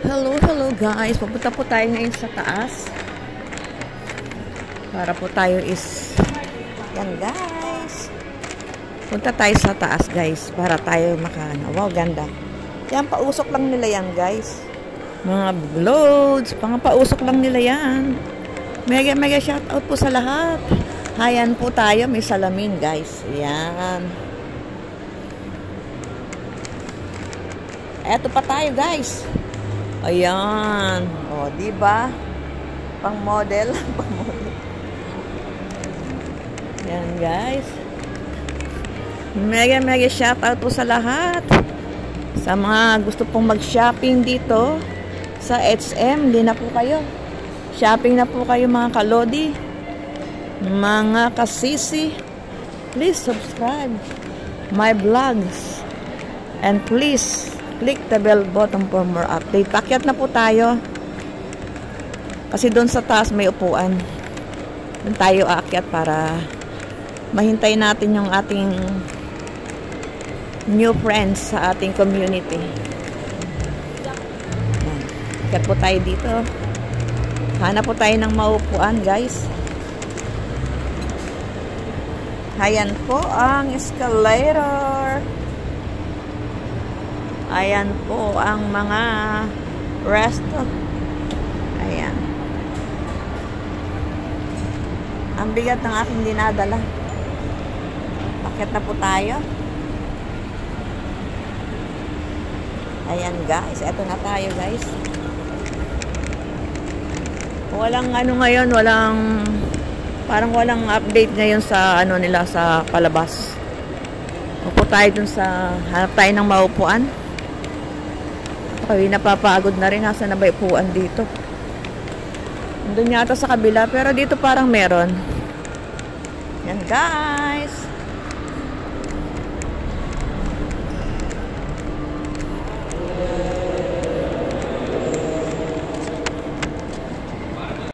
Hello guys. Pupunta po tayo ngayon sa taas. Para po tayo yan guys. Punta tayo sa taas guys. Para tayo wow, ganda. Yan, pausok lang nila yan guys. Mga loads. Pausok lang nila yan. Mega shoutout po sa lahat. Hayan po tayo. May salamin guys. Yan. Eto pa tayo guys. Ayan. O, diba? Pang model. Yan, guys. Mega shoutout po sa lahat. Sa mga gusto pong mag-shopping dito sa HM, hindi na po kayo. Shopping na po kayo mga kalodi. Mga kasisi. Please subscribe my vlogs. And please click the bell button for more update. Pakyat na po tayo. Kasi doon sa taas may upuan. Doon tayo aakyat para mahintay natin yung ating new friends sa ating community. Akyat po tayo dito. Hanap po tayo ng maupuan, guys. Ayan po ang escalator. Ayan po ang mga resto. Ayan. Ang bigat ng aking dinadala. Bakit na po tayo? Ayan guys. Eto na tayo guys. Walang ngayon. Parang walang update ngayon sa nila sa palabas. Upo tayo dun hanap tayo ng maupuan. Okay, napapagod na rin. Nasa na ba upuan dito? Doon yata sa kabila. Pero dito parang meron. Yan guys.